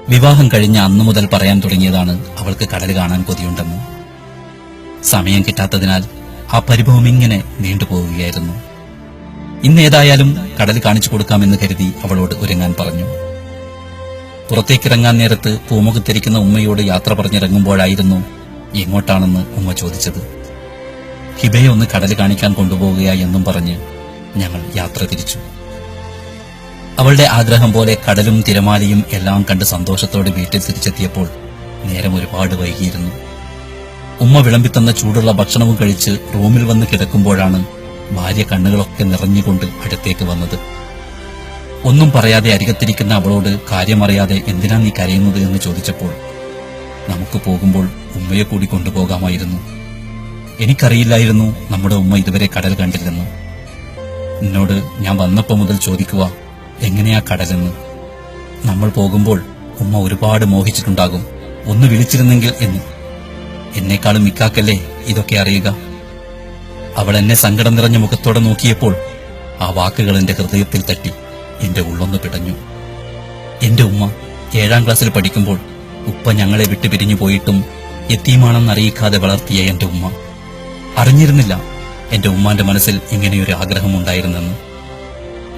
വിവാഹം കഴിഞ്ഞ അന്നു മുതൽ പറയാൻ തുടങ്ങിയതാണ് അവൾക്ക് കടൽ കാണാൻ കൊതിയുണ്ടെന്ന്. സമയം കിട്ടാത്തതിനാൽ ആ പരിഭവം ഇങ്ങനെ നീണ്ടുപോവുകയായിരുന്നു. ഇന്നേതായാലും കടൽ കാണിച്ചു കൊടുക്കാമെന്ന് കരുതി അവളോട് ഒരുങ്ങാൻ പറഞ്ഞു. പുറത്തേക്കിറങ്ങാൻ നേരത്ത് പൂമുഖത്തിരിക്കുന്ന ഉമ്മയോട് യാത്ര പറഞ്ഞിറങ്ങുമ്പോഴായിരുന്നു എങ്ങോട്ടാണെന്ന് ഉമ്മ ചോദിച്ചത്. ഹിബയെ ഒന്ന് കടൽ കാണിക്കാൻ കൊണ്ടുപോവുക എന്നും പറഞ്ഞ് ഞങ്ങൾ യാത്ര തിരിച്ചു. അവളുടെ ആഗ്രഹം പോലെ കടലും തിരമാലയും എല്ലാം കണ്ട് സന്തോഷത്തോടെ വീട്ടിൽ തിരിച്ചെത്തിയപ്പോൾ നേരം ഒരുപാട് വൈകിയിരുന്നു. ഉമ്മ വിളമ്പിത്തന്ന ചൂടുള്ള ഭക്ഷണവും കഴിച്ച് റൂമിൽ വന്ന് കിടക്കുമ്പോഴാണ് ഭാര്യ കണ്ണുകളൊക്കെ നിറഞ്ഞുകൊണ്ട് അടുത്തേക്ക് വന്നത്. ഒന്നും പറയാതെ അരികത്തിരിക്കുന്ന അവളോട് കാര്യമറിയാതെ എന്തിനാ നീ കരയുന്നത് എന്ന് ചോദിച്ചപ്പോൾ, നമുക്ക് പോകുമ്പോൾ ഉമ്മയെ കൂടി കൊണ്ടുപോകാമായിരുന്നു. എനിക്കറിയില്ലായിരുന്നു നമ്മുടെ ഉമ്മ ഇതുവരെ കടൽ കണ്ടില്ലെന്ന്. എന്നോട് ഞാൻ വന്നപ്പോ മുതൽ ചോദിക്കുക എങ്ങനെയാ കടലെന്ന്. നമ്മൾ പോകുമ്പോൾ ഉമ്മ ഒരുപാട് മോഹിച്ചിട്ടുണ്ടാകും, ഒന്ന് വിളിച്ചിരുന്നെങ്കിൽ എന്ന്. എന്നെക്കാളും മിക്കാക്കല്ലേ ഇതൊക്കെ അറിയുക. അവൾ എന്നെ സങ്കടം നിറഞ്ഞ മുഖത്തോടെ നോക്കിയപ്പോൾ ആ വാക്കുകൾ എന്റെ ഹൃദയത്തിൽ തട്ടി എന്റെ ഉള്ളൊന്ന് പിടഞ്ഞു. എന്റെ ഉമ്മ 7ാം ക്ലാസ്സിൽ പഠിക്കുമ്പോൾ ഉപ്പ ഞങ്ങളെ വിട്ടു പിരിഞ്ഞു പോയിട്ടും യത്തീമാണെന്നറിയിക്കാതെ വളർത്തിയ എന്റെ ഉമ്മ. അറിഞ്ഞിരുന്നില്ല എന്റെ ഉമ്മാന്റെ മനസ്സിൽ ഇങ്ങനെയൊരു ആഗ്രഹമുണ്ടായിരുന്നെന്ന്.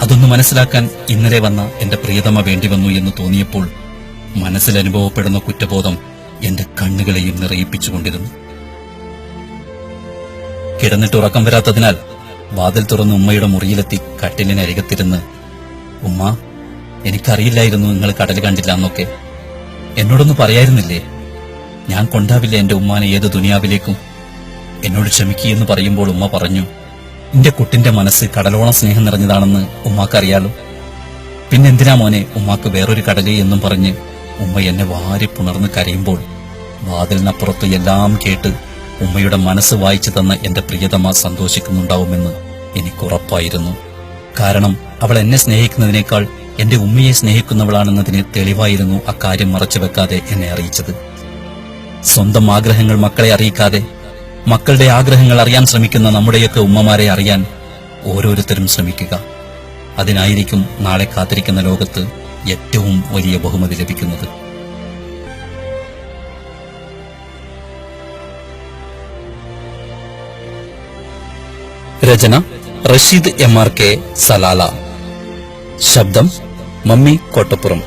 അതൊന്ന് മനസ്സിലാക്കാൻ ഇന്നലെ വന്ന എന്റെ പ്രിയതമ വേണ്ടിവന്നു എന്ന് തോന്നിയപ്പോൾ മനസ്സിൽ അനുഭവപ്പെടുന്ന കുറ്റബോധം എന്റെ കണ്ണുകളെയും നിറയിപ്പിച്ചുകൊണ്ടിരുന്നു. കിടന്നിട്ട് ഉറക്കം വരാത്തതിനാൽ വാതിൽ തുറന്ന് ഉമ്മയുടെ മുറിയിലെത്തി കട്ടിലിനരികത്തിരുന്ന്, ഉമ്മ, എനിക്കറിയില്ലായിരുന്നു നിങ്ങൾ കടൽ കണ്ടില്ല എന്നൊക്കെ. എന്നോടൊന്ന് പറയായിരുന്നില്ലേ? ഞാൻ കൊണ്ടാവില്ല എന്റെ ഉമ്മാനെ ഏത് ദുനിയാവിലേക്കും. എന്നോട് ക്ഷമിക്കുകയെന്ന് പറയുമ്പോൾ ഉമ്മ പറഞ്ഞു, എന്റെ കുട്ടിന്റെ മനസ്സ് കടലോളം സ്നേഹം നിറഞ്ഞതാണെന്ന് ഉമ്മാക്കറിയാലോ. പിന്നെന്തിനാ മോനെ ഉമ്മാക്ക് വേറൊരു കടല് എന്നും പറഞ്ഞ് ഉമ്മ എന്നെ വാരി പുണർന്ന് കരയുമ്പോൾ വാതിലിനപ്പുറത്ത് എല്ലാം കേട്ട് ഉമ്മയുടെ മനസ്സ് വായിച്ചു തന്ന എന്റെ പ്രിയതമ സന്തോഷിക്കുന്നുണ്ടാവുമെന്ന് എനിക്കുറപ്പായിരുന്നു. കാരണം അവൾ എന്നെ സ്നേഹിക്കുന്നതിനേക്കാൾ എന്റെ ഉമ്മയെ സ്നേഹിക്കുന്നവളാണെന്നതിന് തെളിവായിരുന്നു അക്കാര്യം മറച്ചുവെക്കാതെ എന്നെ അറിയിച്ചത്. സ്വന്തം ആഗ്രഹങ്ങൾ മക്കളെ അറിയിക്കാതെ മക്കളുടെ ആഗ്രഹങ്ങൾ അറിയാൻ ശ്രമിക്കുന്ന നമ്മുടെയൊക്കെ ഉമ്മമാരെ അറിയാൻ ഓരോരുത്തരും ശ്രമിക്കുക. അതിനായിരിക്കും നാളെ കാത്തിരിക്കുന്ന ലോകത്ത് ഏറ്റവും വലിയ ബഹുമതി ലഭിക്കുന്നത്. രചന റഷീദ് MRK സലാല. ശബ്ദം മമ്മി കോട്ടപ്പുറം.